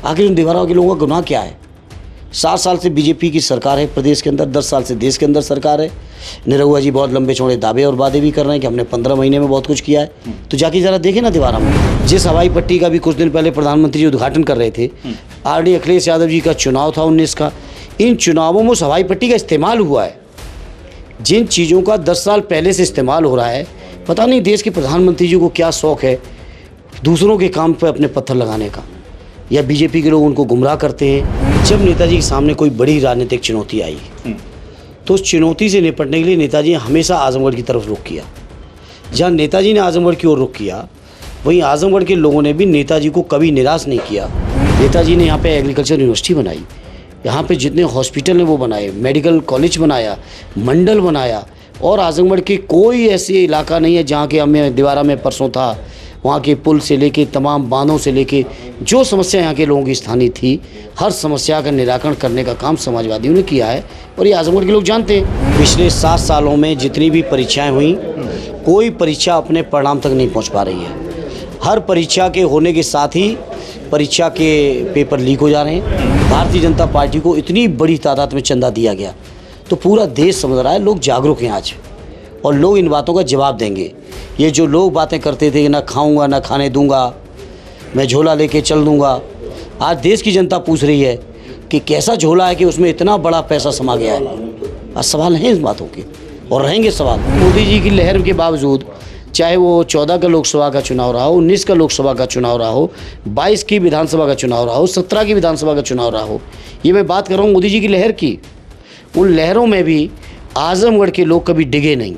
आखिर उन दीवारों के लोगों का गुनाह क्या है? 7 साल से बीजेपी की सरकार है प्रदेश के अंदर, 10 साल से देश के अंदर सरकार है। निरहुआ जी बहुत लंबे चौड़े दावे और वादे भी कर रहे हैं कि हमने 15 महीने में बहुत कुछ किया है। तो जाके ज़रा देखें ना दीवारों में। जिस हवाई पट्टी का भी कुछ दिन पहले प्रधानमंत्री जी उद्घाटन कर रहे थे, आरडी अखिलेश यादव जी का चुनाव था 19 का, इन चुनावों में उस हवाई पट्टी का इस्तेमाल हुआ है। जिन चीज़ों का 10 साल पहले से इस्तेमाल हो रहा है, पता नहीं देश के प्रधानमंत्री जी को क्या शौक़ है दूसरों के काम पर अपने पत्थर लगाने का, या बीजेपी के लोग उनको गुमराह करते हैं। जब नेताजी के सामने कोई बड़ी राजनीतिक चुनौती आई तो उस चुनौती से निपटने के लिए नेताजी ने हमेशा आजमगढ़ की तरफ रुख किया। जहाँ नेताजी ने आजमगढ़ की ओर रुख किया, वहीं आजमगढ़ के लोगों ने भी नेताजी को कभी निराश नहीं किया। नेताजी ने यहाँ पे एग्रीकल्चर यूनिवर्सिटी बनाई, यहाँ पे जितने हॉस्पिटल हैं वो बनाए, मेडिकल कॉलेज बनाया, मंडल बनाया, और आजमगढ़ के कोई ऐसे इलाका नहीं है जहाँ के हमें दीवारा में परसों था, वहाँ के पुल से लेके तमाम बांधों से लेके जो समस्या यहाँ के लोगों की स्थानीय थी, हर समस्या का निराकरण करने का काम समाजवादियों ने किया है। और ये आजमगढ़ के लोग जानते हैं। पिछले 7 सालों में जितनी भी परीक्षाएं हुई, कोई परीक्षा अपने परिणाम तक नहीं पहुँच पा रही है। हर परीक्षा के होने के साथ ही परीक्षा के पेपर लीक हो जा रहे हैं। भारतीय जनता पार्टी को इतनी बड़ी तादाद में चंदा दिया गया, तो पूरा देश समझ रहा है, लोग जागरूक हैं आज, और लोग इन बातों का जवाब देंगे। ये जो लोग बातें करते थे कि ना खाऊंगा ना खाने दूंगा, मैं झोला लेके चल दूंगा, आज देश की जनता पूछ रही है कि कैसा झोला है कि उसमें इतना बड़ा पैसा समा गया है। आज सवाल हैं इस बातों के, और रहेंगे सवाल। मोदी जी की लहर के बावजूद, चाहे वो 14 का लोकसभा का चुनाव रहा हो, 19 का लोकसभा का चुनाव रहा हो, 22 की विधानसभा का चुनाव रहा हो, 17 की विधानसभा का चुनाव रहा हो, ये मैं बात कर रहा हूँ मोदी जी की लहर की। उन लहरों में भी आजमगढ़ के लोग कभी डिगे नहीं।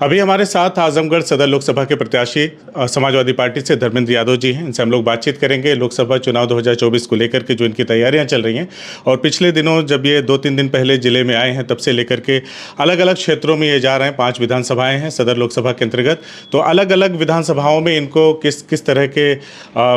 अभी हमारे साथ आजमगढ़ सदर लोकसभा के प्रत्याशी समाजवादी पार्टी से धर्मेंद्र यादव जी हैं। इनसे हम लोग बातचीत करेंगे लोकसभा चुनाव 2024 को लेकर के जो इनकी तैयारियां चल रही हैं, और पिछले दिनों जब ये 2-3 दिन पहले जिले में आए हैं, तब से लेकर के अलग अलग क्षेत्रों में ये जा रहे हैं। 5 विधानसभाएं हैं सदर लोकसभा के अंतर्गत, तो अलग अलग विधानसभाओं में इनको किस तरह के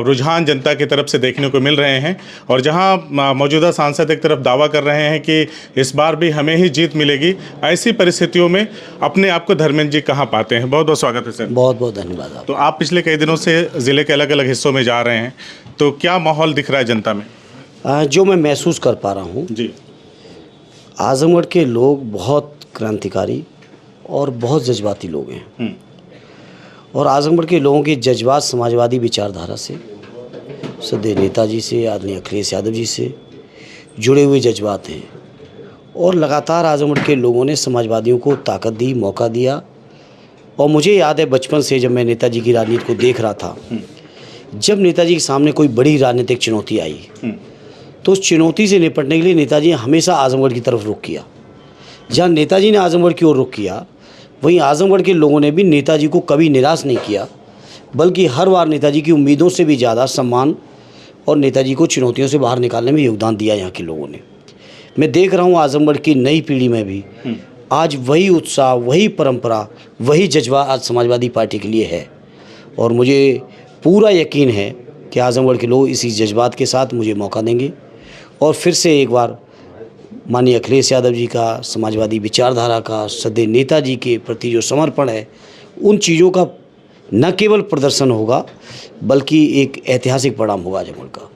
रुझान जनता की तरफ से देखने को मिल रहे हैं। और जहाँ मौजूदा सांसद एक तरफ दावा कर रहे हैं कि इस बार भी हमें ही जीत मिलेगी, ऐसी परिस्थितियों में अपने आप को धर्मेंद्र जी कहाँ पाते हैं? बहुत बहुत स्वागत है सर। बहुत बहुत धन्यवाद। तो आप पिछले कई दिनों से ज़िले के अलग अलग हिस्सों में जा रहे हैं, तो क्या माहौल दिख रहा है जनता में? जो मैं महसूस कर पा रहा हूँ जी, आजमगढ़ के लोग बहुत क्रांतिकारी और बहुत जज्बाती लोग हैं। और आजमगढ़ के लोगों के जज्बात समाजवादी विचारधारा से, सदैव नेताजी से, आदरणीय अखिलेश यादव जी से जुड़े हुए जज्बात हैं। और लगातार आजमगढ़ के लोगों ने समाजवादियों को ताकत दी, मौका दिया। और मुझे याद है बचपन से जब मैं नेताजी की राजनीति को देख रहा था, जब नेताजी के सामने कोई बड़ी राजनीतिक चुनौती आई तो उस चुनौती से निपटने के लिए नेताजी ने हमेशा आजमगढ़ की तरफ रुख किया। जहाँ नेताजी ने आजमगढ़ की ओर रुख किया, वहीं आजमगढ़ के लोगों ने भी नेताजी को कभी निराश नहीं किया, बल्कि हर बार नेताजी की उम्मीदों से भी ज़्यादा सम्मान और नेताजी को चुनौतियों से बाहर निकालने में योगदान दिया यहाँ के लोगों ने। मैं देख रहा हूँ आजमगढ़ की नई पीढ़ी में भी आज वही उत्साह, वही परंपरा, वही जज्बा आज समाजवादी पार्टी के लिए है। और मुझे पूरा यकीन है कि आजमगढ़ के लोग इसी जज्बात के साथ मुझे मौका देंगे, और फिर से एक बार माननीय अखिलेश यादव जी का, समाजवादी विचारधारा का, सदैव नेताजी के प्रति जो समर्पण है, उन चीज़ों का न केवल प्रदर्शन होगा बल्कि एक ऐतिहासिक परिणाम होगा आजमगढ़ का।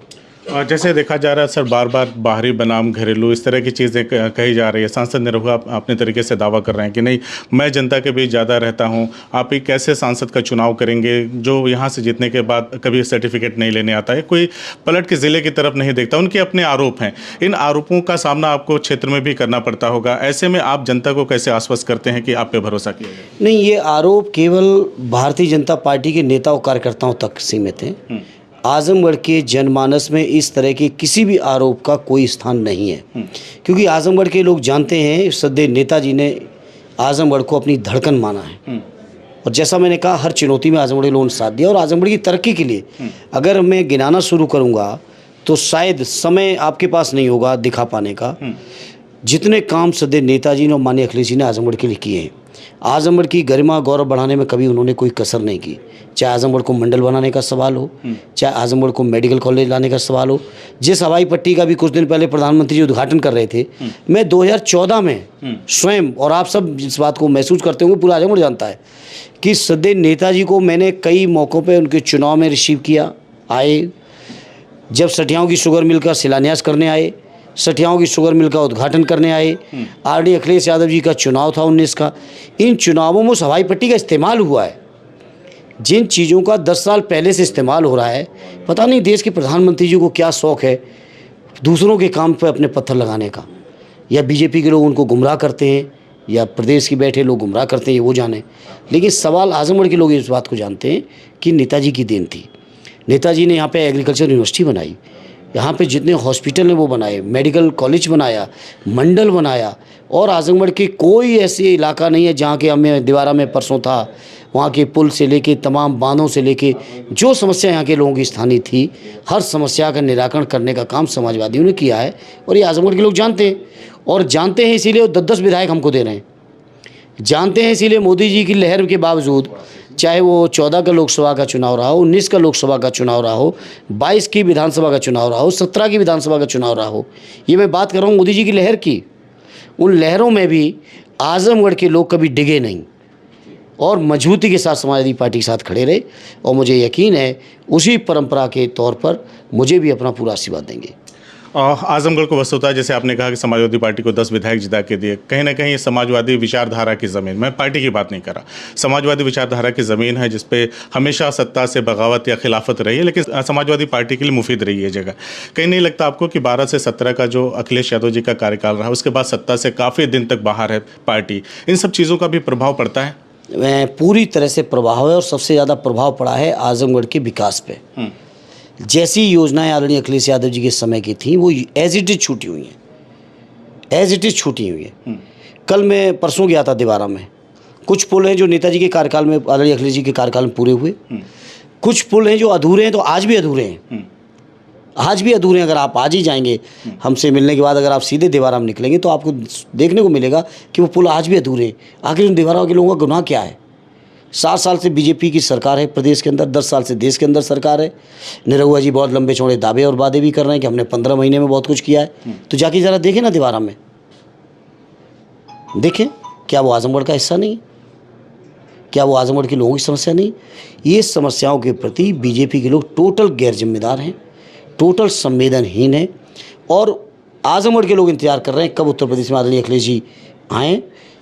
जैसे देखा जा रहा है सर, बार बार बाहरी बनाम घरेलू इस तरह की चीज़ें कही जा रही है। सांसद निरहुआ अपने तरीके से दावा कर रहे हैं कि नहीं, मैं जनता के बीच ज़्यादा रहता हूं। आप एक कैसे सांसद का चुनाव करेंगे जो यहां से जीतने के बाद कभी सर्टिफिकेट नहीं लेने आता है, कोई पलट के ज़िले की तरफ नहीं देखता। उनके अपने आरोप हैं, इन आरोपों का सामना आपको क्षेत्र में भी करना पड़ता होगा। ऐसे में आप जनता को कैसे आश्वस्त करते हैं कि आप पे भरोसा किया जाए? नहीं, ये आरोप केवल भारतीय जनता पार्टी के नेता और कार्यकर्ताओं तक सीमित हैं। आजमगढ़ के जनमानस में इस तरह के किसी भी आरोप का कोई स्थान नहीं है, क्योंकि आजमगढ़ के लोग जानते हैं सदैव नेताजी ने आजमगढ़ को अपनी धड़कन माना है। और जैसा मैंने कहा, हर चुनौती में आजमगढ़ के लोगों ने साथ दिया। और आजमगढ़ की तरक्की के लिए अगर मैं गिनाना शुरू करूँगा तो शायद समय आपके पास नहीं होगा दिखा पाने का। जितने काम सदैव नेताजी ने और माननीय अखिलेश जी ने आजमगढ़ के लिए किए हैं, आजमगढ़ की गरिमा गौरव बढ़ाने में कभी उन्होंने कोई कसर नहीं की। चाहे आजमगढ़ को मंडल बनाने का सवाल हो, चाहे आजमगढ़ को मेडिकल कॉलेज लाने का सवाल हो। जिस हवाई पट्टी का भी कुछ दिन पहले प्रधानमंत्री जी उद्घाटन कर रहे थे, मैं 2014 में स्वयं, और आप सब इस बात को महसूस करते होंगे, पूरा आजमगढ़ जानता है कि सदैव नेताजी को मैंने कई मौक़ों पे उनके चुनाव में रिसीव किया, आए, जब सठियाओं की शुगर मिल का शिलान्यास करने आए, सठियाओं की शुगर मिल का उद्घाटन करने आए, आरडी अखिलेश यादव जी का चुनाव था 19 का। इन चुनावों में उस हवाई पट्टी का इस्तेमाल हुआ है। जिन चीज़ों का 10 साल पहले से इस्तेमाल हो रहा है, पता नहीं देश के प्रधानमंत्री जी को क्या शौक़ है दूसरों के काम पर अपने पत्थर लगाने का, या बीजेपी के लोग उनको गुमराह करते हैं या प्रदेश के बैठे लोग गुमराह करते हैं, वो जाने। लेकिन सवाल आजमगढ़ के लोग इस बात को जानते हैं कि नेताजी की देन थी। नेताजी ने यहाँ पे एग्रीकल्चर यूनिवर्सिटी बनाई, यहाँ पे जितने हॉस्पिटल हैं वो बनाए, मेडिकल कॉलेज बनाया, मंडल बनाया, और आजमगढ़ के कोई ऐसे इलाका नहीं है जहाँ के हमें दीवारा में परसों था, वहाँ के पुल से लेके तमाम बांधों से लेके जो समस्या यहाँ के लोगों की स्थानीय थी, हर समस्या का निराकरण करने का काम समाजवादियों ने किया है। और ये आजमगढ़ के लोग जानते हैं, और जानते हैं इसीलिए 10-10 विधायक हमको दे रहे हैं, जानते हैं इसीलिए मोदी जी की लहर के बावजूद, चाहे वो 14 का लोकसभा का चुनाव रहा हो, 19 का लोकसभा का चुनाव रहा हो, 22 की विधानसभा का चुनाव रहा हो, 17 की विधानसभा का चुनाव रहा हो, ये मैं बात कर रहा हूँ मोदी जी की लहर की। उन लहरों में भी आजमगढ़ के लोग कभी डिगे नहीं और मजबूती के साथ समाजवादी पार्टी के साथ खड़े रहे, और मुझे यकीन है उसी परंपरा के तौर पर मुझे भी अपना पूरा आशीर्वाद देंगे। आजमगढ़ को वस्तुतः जैसे आपने कहा कि समाजवादी पार्टी को 10 विधायक जिता के दिए, कहीं ना कहीं समाजवादी विचारधारा की ज़मीन, मैं पार्टी की बात नहीं कर रहा, समाजवादी विचारधारा की ज़मीन है जिसपे हमेशा सत्ता से बगावत या खिलाफत रही है, लेकिन समाजवादी पार्टी के लिए मुफीद रही है जगह। कहीं नहीं लगता आपको कि 12 से 17 का जो अखिलेश यादव जी का कार्यकाल रहा, उसके बाद सत्ता से काफ़ी दिन तक बाहर है पार्टी, इन सब चीज़ों का भी प्रभाव पड़ता है? पूरी तरह से प्रभाव है, और सबसे ज़्यादा प्रभाव पड़ा है आजमगढ़ के विकास पे। जैसी योजनाएं आदरणीय अखिलेश यादव जी के समय की थी वो एज इट इज़ छूटी हुई हैं, एज इट इज़ छूटी हुई है। कल मैं परसों गया था दीवारा में, कुछ पुल हैं जो नेताजी के कार्यकाल में, आदरणीय अखिलेश जी के कार्यकाल में पूरे हुए, कुछ पुल हैं जो अधूरे हैं, तो आज भी अधूरे हैं, आज भी अधूरे हैं। अगर आप आज ही जाएंगे हमसे मिलने के बाद, अगर आप सीधे दीवारा में निकलेंगे तो आपको देखने को मिलेगा कि वो पुल आज भी अधूरे हैं। आखिर उन दीवारा के लोगों का गुनाह क्या है? 7 साल से बीजेपी की सरकार है प्रदेश के अंदर, 10 साल से देश के अंदर सरकार है। निरहुआ जी बहुत लंबे चौड़े दावे और वादे भी कर रहे हैं कि हमने 15 महीने में बहुत कुछ किया है। तो जाके ज़रा देखें ना दीवारा में, देखें क्या वो आजमगढ़ का हिस्सा नहीं? क्या वो आजमगढ़ के लोगों की समस्या नहीं? ये समस्याओं के प्रति बीजेपी के लोग टोटल गैर जिम्मेदार हैं, टोटल संवेदनहीन हैं, और आजमगढ़ के लोग इंतजार कर रहे हैं कब उत्तर प्रदेश में आदरणीय अखिलेश जी आएँ।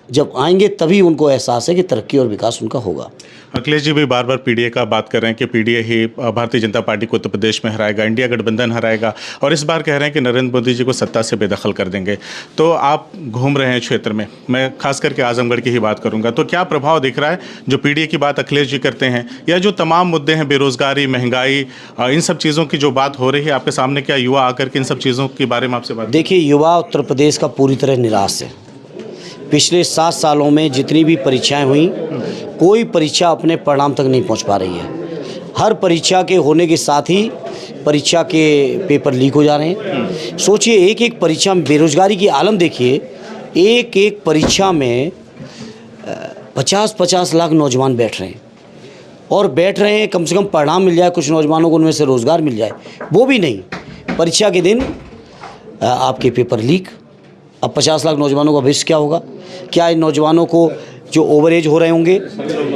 जब आएंगे तभी उनको एहसास है कि तरक्की और विकास उनका होगा। अखिलेश जी भी बार बार पीडीए का बात कर रहे हैं कि पीडीए ही भारतीय जनता पार्टी को उत्तर प्रदेश में हराएगा, इंडिया गठबंधन हराएगा, और इस बार कह रहे हैं कि नरेंद्र मोदी जी को सत्ता से बेदखल कर देंगे। तो आप घूम रहे हैं क्षेत्र में, मैं खास करके आजमगढ़ की ही बात करूंगा, तो क्या प्रभाव दिख रहा है जो पीडीए की बात अखिलेश जी करते हैं, या जो तमाम मुद्दे हैं, बेरोजगारी, महंगाई, इन सब चीज़ों की जो बात हो रही है आपके सामने, क्या युवा आकर के इन सब चीज़ों के बारे में आपसे बात? देखिए, युवा उत्तर प्रदेश का पूरी तरह निराश है। पिछले 7 सालों में जितनी भी परीक्षाएं हुई, कोई परीक्षा अपने परिणाम तक नहीं पहुंच पा रही है। हर परीक्षा के होने के साथ ही परीक्षा के पेपर लीक हो जा रहे हैं। सोचिए, एक एक परीक्षा में बेरोजगारी की आलम देखिए, एक एक परीक्षा में 50-50 लाख नौजवान बैठ रहे हैं, और बैठ रहे हैं कम से कम परिणाम मिल जाए, कुछ नौजवानों को उनमें से रोज़गार मिल जाए, वो भी नहीं। परीक्षा के दिन आपके पेपर लीक। अब 50 लाख नौजवानों का भविष्य क्या होगा? क्या इन नौजवानों को जो ओवर एज हो रहे होंगे,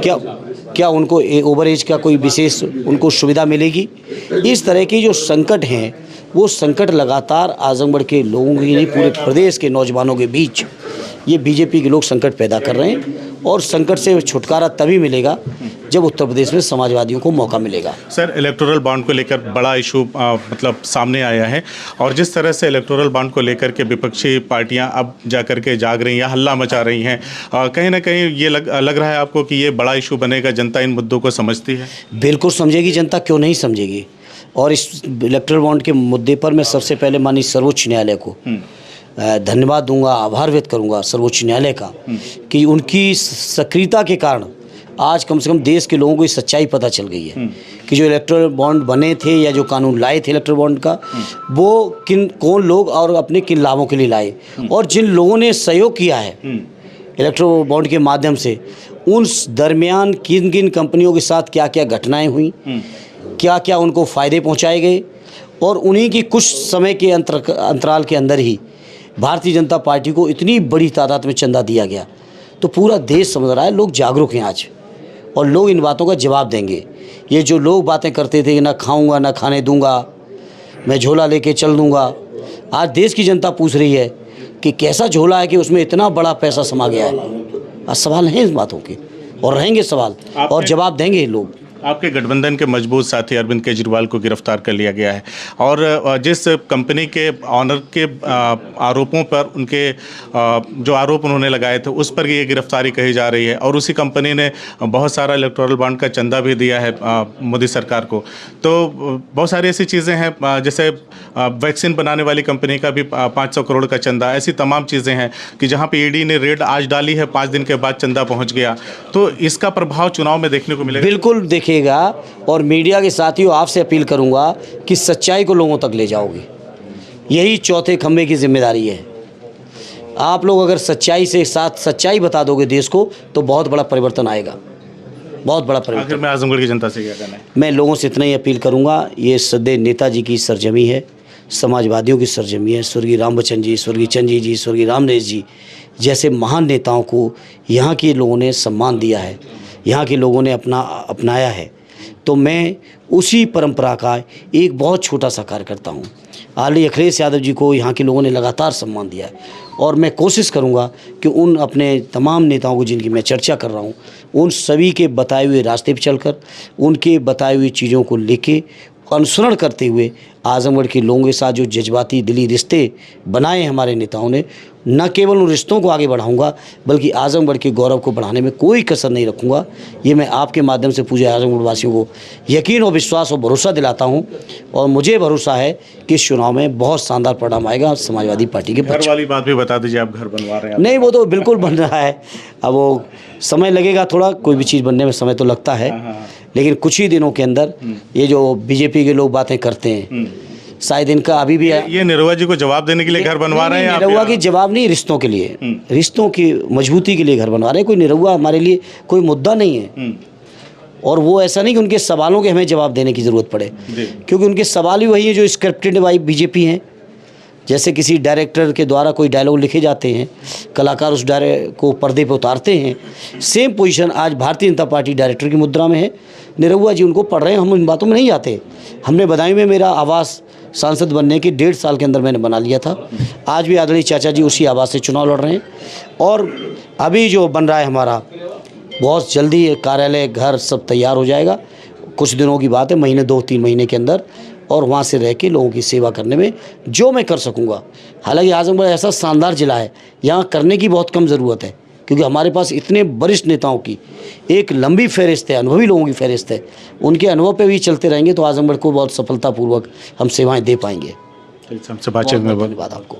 क्या उनको ओवर एज का कोई विशेष उनको सुविधा मिलेगी? इस तरह के जो संकट हैं, वो संकट लगातार आजमगढ़ के लोगों की नहीं, पूरे प्रदेश के नौजवानों के बीच ये बीजेपी के लोग संकट पैदा कर रहे हैं, और संकट से छुटकारा तभी मिलेगा जब उत्तर प्रदेश में समाजवादियों को मौका मिलेगा। सर, इलेक्टोरल बॉन्ड को लेकर बड़ा इशू मतलब सामने आया है, और जिस तरह से इलेक्टोरल बॉन्ड को लेकर के विपक्षी पार्टियां अब जाकर के जाग रही हैं, हल्ला मचा रही हैं, कहीं ना कहीं ये लग रहा है आपको कि ये बड़ा इशू बनेगा? जनता इन मुद्दों को समझती है? बिल्कुल समझेगी जनता, क्यों नहीं समझेगी। और इस इलेक्टोरल बॉन्ड के मुद्दे पर मैं सबसे पहले माननीय सर्वोच्च न्यायालय को धन्यवाद दूंगा, आभार व्यक्त करूंगा सर्वोच्च न्यायालय का, कि उनकी सक्रियता के कारण आज कम से कम देश के लोगों को ये सच्चाई पता चल गई है कि जो इलेक्टोरल बॉन्ड बने थे या जो कानून लाए थे इलेक्टोरल बॉन्ड का, वो कौन लोग और अपने किन लाभों के लिए लाए, और जिन लोगों ने सहयोग किया है इलेक्टोरल बॉन्ड के माध्यम से, उन दरमियान किन किन कंपनियों के साथ क्या क्या घटनाएं हुई, क्या क्या उनको फ़ायदे पहुँचाए गए, और उन्हीं की कुछ समय के अंतराल के अंदर ही भारतीय जनता पार्टी को इतनी बड़ी तादाद में चंदा दिया गया। तो पूरा देश समझ रहा है, लोग जागरूक हैं आज, और लोग इन बातों का जवाब देंगे। ये जो लोग बातें करते थे कि ना खाऊंगा ना खाने दूंगा, मैं झोला लेके चल दूंगा, आज देश की जनता पूछ रही है कि कैसा झोला है कि उसमें इतना बड़ा पैसा समा गया है। आज सवाल हैं इस बातों के और रहेंगे सवाल और जवाब देंगे ये लोग। आपके गठबंधन के मजबूत साथी अरविंद केजरीवाल को गिरफ्तार कर लिया गया है और जिस कंपनी के ऑनर के आरोपों पर उनके जो आरोप उन्होंने लगाए थे उस पर ये गिरफ्तारी कही जा रही है और उसी कंपनी ने बहुत सारा इलेक्टोरल बॉन्ड का चंदा भी दिया है मोदी सरकार को। तो बहुत सारी ऐसी चीज़ें हैं जैसे वैक्सीन बनाने वाली कंपनी का भी 500 करोड़ का चंदा, ऐसी तमाम चीज़ें हैं कि जहाँ पे ईडी ने रेड आज डाली है, 5 दिन के बाद चंदा पहुँच गया। तो इसका प्रभाव चुनाव में देखने को मिलेगा? बिल्कुल देखिएगा, और मीडिया के साथियों आपसे अपील करूंगा कि सच्चाई को लोगों तक ले जाओगे। यही चौथे खंभे की जिम्मेदारी है। आप लोग अगर सच्चाई से साथ सच्चाई बता दोगे देश को तो बहुत बड़ा परिवर्तन आएगा, बहुत बड़ा परिवर्तन। आखिर में आजमगढ़ की जनता से क्या कहना है? मैं लोगों से इतना ही अपील करूंगा, ये सदैव नेताजी की सरजमी है, समाजवादियों की सरजमी है। स्वर्गीय रामबच्चन जी, स्वर्गीय चंद्र जी, स्वर्गीय रामनेश जी जैसे महान नेताओं को यहाँ के लोगों ने सम्मान दिया है, यहाँ के लोगों ने अपनाया है। तो मैं उसी परंपरा का एक बहुत छोटा सा कार्यकर्ता हूँ। आली अखिलेश यादव जी को यहाँ के लोगों ने लगातार सम्मान दिया है और मैं कोशिश करूँगा कि उन अपने तमाम नेताओं को जिनकी मैं चर्चा कर रहा हूँ, उन सभी के बताए हुए रास्ते पर चलकर, उनके बताए हुए चीज़ों को लेके अनुसरण करते हुए आजमगढ़ के लोगों के साथ जो जज्बाती दिली रिश्ते बनाए हैं हमारे नेताओं ने, न केवल उन रिश्तों को आगे बढ़ाऊंगा बल्कि आजमगढ़ के गौरव को बढ़ाने में कोई कसर नहीं रखूंगा। ये मैं आपके माध्यम से पूरे आजमगढ़ वासियों को यकीन और विश्वास और भरोसा दिलाता हूं और मुझे भरोसा है कि इस चुनाव में बहुत शानदार परिणाम आएगा समाजवादी पार्टी के पक्ष। घर वाली बात भी बता दीजिए, आप घर बनवा रहे हैं? नहीं, वो तो बिल्कुल बन रहा है। अब वो समय लगेगा, थोड़ा कोई भी चीज़ बनने में समय तो लगता है, लेकिन कुछ ही दिनों के अंदर ये जो बीजेपी के लोग बातें करते हैं शायद इनका अभी भी ये निरहुआ जी को जवाब देने के लिए घर बनवा रहे हैं? निरहुआ की जवाब नहीं, रिश्तों के लिए, रिश्तों की मजबूती के लिए घर बनवा रहे हैं। कोई निरहुआ हमारे लिए कोई मुद्दा नहीं है और वो ऐसा नहीं कि उनके सवालों के हमें जवाब देने की ज़रूरत पड़े, क्योंकि उनके सवाल ही वही है जो स्क्रिप्टेड बाई बीजेपी हैं। जैसे किसी डायरेक्टर के द्वारा कोई डायलॉग लिखे जाते हैं, कलाकार उस डायरेक्टर को पर्दे पर उतारते हैं, सेम पोजीशन आज भारतीय जनता पार्टी डायरेक्टर की मुद्रा में है। निरहुआ जी उनको पढ़ रहे हैं, हम इन बातों में नहीं आते। हमने बदायूं में मेरा आवास सांसद बनने के 1.5 साल के अंदर मैंने बना लिया था। आज भी आदरणीय चाचा जी उसी आवास से चुनाव लड़ रहे हैं और अभी जो बन रहा है हमारा, बहुत जल्दी कार्यालय घर सब तैयार हो जाएगा। कुछ दिनों की बात है, महीने 2-3 महीने के अंदर, और वहाँ से रह के लोगों की सेवा करने में जो मैं कर सकूँगा। हालांकि आजमगढ़ ऐसा शानदार ज़िला है, यहाँ करने की बहुत कम ज़रूरत है क्योंकि हमारे पास इतने वरिष्ठ नेताओं की एक लंबी फहरिस्त है, अनुभवी लोगों की फहरिस्त है। उनके अनुभव पे भी चलते रहेंगे तो आजमगढ़ को बहुत सफलतापूर्वक हम सेवाएं दे पाएंगे। हमसे बातचीत में धन्यवाद आपको।